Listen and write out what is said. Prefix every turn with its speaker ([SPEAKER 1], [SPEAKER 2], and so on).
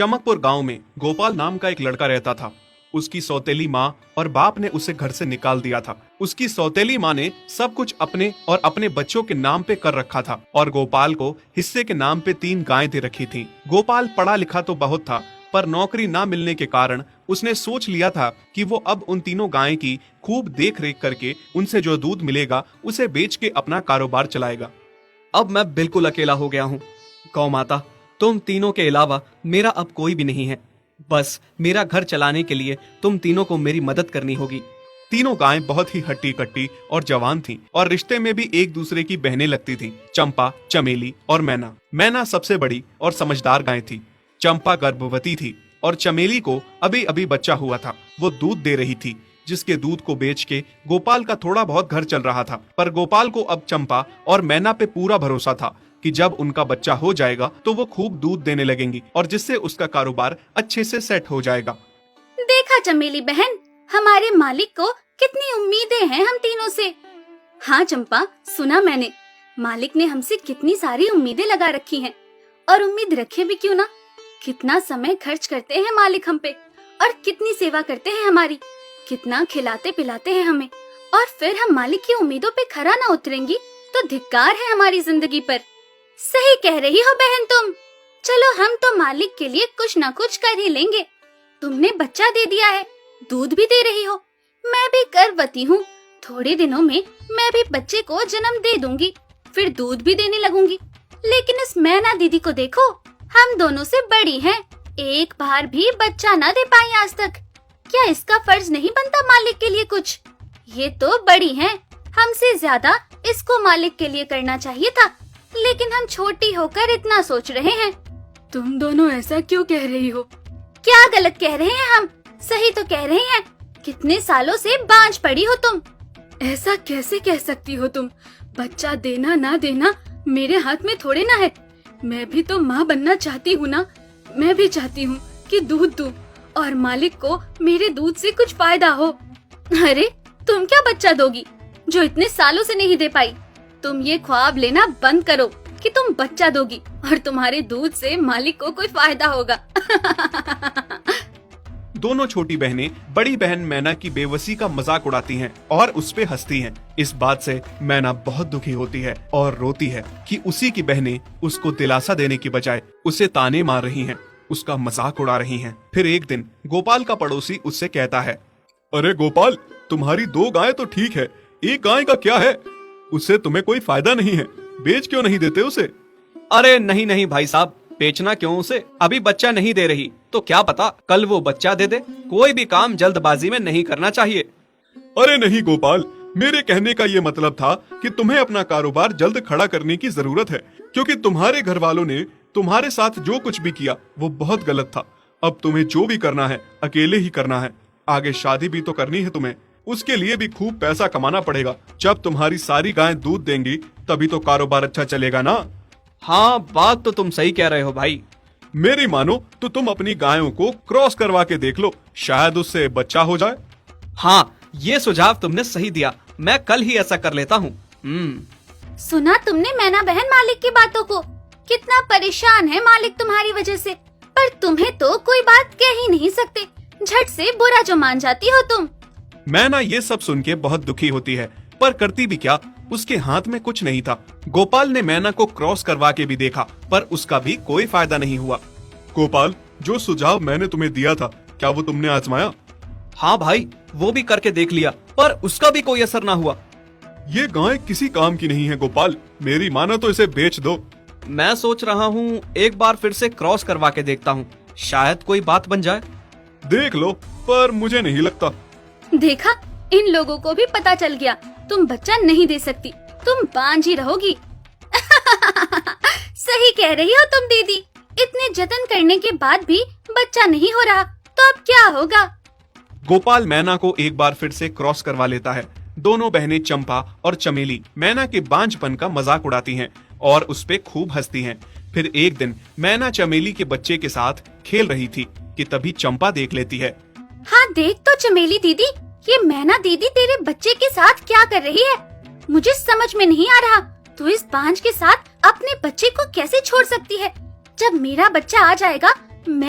[SPEAKER 1] चमकपुर गांव में गोपाल नाम का एक लड़का रहता था। उसकी सौतेली माँ और बाप ने उसे घर से निकाल दिया था। उसकी सौतेली माँ ने सब कुछ अपने और अपने बच्चों के नाम पे कर रखा था और गोपाल को हिस्से के नाम पे 3 गायें दे रखी थीं। गोपाल पढ़ा लिखा तो बहुत था, पर नौकरी ना मिलने के कारण उसने सोच लिया था कि वो अब उन तीनों गायें की खूब देख रेख करके उनसे जो दूध मिलेगा उसे बेच के अपना कारोबार चलाएगा।
[SPEAKER 2] अब मैं बिल्कुल अकेला हो गया हूँ। गौ माता, तुम तीनों के अलावा मेरा अब कोई भी नहीं है। बस मेरा घर चलाने के लिए तुम तीनों को मेरी मदद करनी होगी।
[SPEAKER 1] तीनों गायें बहुत ही हट्टी कट्टी और जवान थीं और रिश्ते में भी एक दूसरे की बहनें लगती थीं। चंपा, चमेली और मैना। मैना सबसे बड़ी और समझदार गाय थी। चंपा गर्भवती थी और चमेली को अभी अभी बच्चा हुआ था। वो दूध दे रही थी, जिसके दूध को बेच के गोपाल का थोड़ा बहुत घर चल रहा था। पर गोपाल को अब चंपा और मैना पे पूरा भरोसा था कि जब उनका बच्चा हो जाएगा तो वो खूब दूध देने लगेंगी और जिससे उसका कारोबार अच्छे से सेट हो जाएगा।
[SPEAKER 3] देखा चमेली बहन, हमारे मालिक को कितनी उम्मीदें हैं हम तीनों से। हाँ चंपा, सुना मैंने, मालिक ने हमसे कितनी सारी उम्मीदें लगा रखी हैं। और उम्मीद रखे भी क्यों ना, कितना समय खर्च करते हैं मालिक हम पे और कितनी सेवा करते हैं हमारी, कितना खिलाते पिलाते हैं हमें। और फिर हम मालिक की उम्मीदों पे खरा ना उतरेंगी तो धिक्कार है हमारी जिंदगी पर। सही कह रही हो बहन तुम। चलो हम तो मालिक के लिए कुछ ना कुछ कर ही लेंगे। तुमने बच्चा दे दिया है, दूध भी दे रही हो, मैं भी गर्भवती हूँ। थोड़े दिनों में मैं भी बच्चे को जन्म दे दूंगी, फिर दूध भी देने लगूंगी। लेकिन इस मैना दीदी को देखो, हम दोनों से बड़ी हैं, एक बार भी बच्चा ना दे पाई आज तक। क्या इसका फर्ज नहीं बनता मालिक के लिए कुछ? ये तो बड़ी हैं, हमसे ज्यादा इसको मालिक के लिए करना चाहिए था, लेकिन हम छोटी होकर इतना सोच रहे हैं।
[SPEAKER 4] तुम दोनों ऐसा क्यों कह रही हो?
[SPEAKER 3] क्या गलत कह रहे हैं हम? सही तो कह रहे हैं। कितने सालों से बांझ पड़ी हो तुम।
[SPEAKER 4] ऐसा कैसे कह सकती हो तुम? बच्चा देना ना देना मेरे हाथ में थोड़े ना है। मैं भी तो माँ बनना चाहती हूँ ना। मैं भी चाहती हूँ कि दूध दूँ और मालिक को मेरे दूध से कुछ फायदा हो।
[SPEAKER 3] अरे तुम क्या बच्चा दोगी जो इतने सालों से नहीं दे पाई? तुम ये ख्वाब लेना बंद करो कि तुम बच्चा दोगी और तुम्हारे दूध से मालिक को कोई फायदा होगा।
[SPEAKER 1] दोनों छोटी बहनें बड़ी बहन मैना की बेबसी का मजाक उड़ाती हैं और उस पे हंसती हैं। इस बात से मैना बहुत दुखी होती है और रोती है कि उसी की बहनें उसको दिलासा देने की बजाय उसे ताने मार रही हैं, उसका मजाक उड़ा रही हैं। फिर एक दिन गोपाल का पड़ोसी उससे कहता है, अरे गोपाल, तुम्हारी 2 गायें तो ठीक है, एक गाय का क्या है? उससे तुम्हें कोई फायदा नहीं है, बेच क्यों नहीं देते उसे?
[SPEAKER 2] अरे नहीं नहीं भाई साहब, बेचना क्यों उसे? अभी बच्चा नहीं दे रही तो क्या पता कल वो बच्चा दे दे। कोई भी काम जल्दबाजी में नहीं करना चाहिए।
[SPEAKER 1] अरे नहीं गोपाल, मेरे कहने का ये मतलब था कि तुम्हें अपना कारोबार जल्द खड़ा करने की जरूरत है, क्योंकि तुम्हारे घर वालों ने तुम्हारे साथ जो कुछ भी किया वो बहुत गलत था। अब तुम्हें जो भी करना है अकेले ही करना है। आगे शादी भी तो करनी है तुम्हें, उसके लिए भी खूब पैसा कमाना पड़ेगा। जब तुम्हारी सारी गायें दूध देंगी तभी तो कारोबार अच्छा चलेगा ना।
[SPEAKER 2] हाँ, बात तो तुम सही कह रहे हो भाई।
[SPEAKER 1] मेरी मानो तो तुम अपनी गायों को क्रॉस करवा के देख लो, शायद उससे बच्चा हो जाए।
[SPEAKER 2] हाँ, ये सुझाव तुमने सही दिया, मैं कल ही ऐसा कर लेता हूँ।
[SPEAKER 3] सुना तुमने मैना बहन मालिक की बातों को? कितना परेशान है मालिक तुम्हारी वजह से, पर तुम्हें तो कोई बात कह ही नहीं सकते। झट से बुरा जो मान जाती हो तुम।
[SPEAKER 1] मैना ये सब सुन के बहुत दुखी होती है, पर करती भी क्या, उसके हाथ में कुछ नहीं था। गोपाल ने मैना को क्रॉस करवा के भी देखा, पर उसका भी कोई फायदा नहीं हुआ। गोपाल, जो सुझाव मैंने तुम्हें दिया था, क्या वो तुमने आजमाया?
[SPEAKER 2] हाँ भाई, वो भी करके देख लिया, पर उसका भी कोई असर ना हुआ।
[SPEAKER 1] ये गाय किसी काम की नहीं है गोपाल, मेरी मानो तो इसे बेच दो।
[SPEAKER 2] मैं सोच रहा हूँ एक बार फिर से क्रॉस करवा के देखता हूँ, शायद कोई बात बन जाए।
[SPEAKER 1] देख लो, पर मुझे नहीं लगता।
[SPEAKER 3] देखा, इन लोगों को भी पता चल गया, तुम बच्चा नहीं दे सकती, तुम बांझ ही रहोगी। सही कह रही हो तुम दीदी, इतने जतन करने के बाद भी बच्चा नहीं हो रहा तो अब क्या होगा?
[SPEAKER 1] गोपाल मैना को एक बार फिर से क्रॉस करवा लेता है। दोनों बहनें चंपा और चमेली मैना के बांझपन का मजाक उड़ाती हैं और उस पे खूब हंसती हैं। फिर एक दिन मैना चमेली के बच्चे के साथ खेल रही थी कि तभी चंपा देख लेती है।
[SPEAKER 3] हाँ देख तो चमेली दीदी, ये मैना दीदी तेरे बच्चे के साथ क्या कर रही है? मुझे समझ में नहीं आ रहा, तू इस बांझ के साथ अपने बच्चे को कैसे छोड़ सकती है? जब मेरा बच्चा आ जाएगा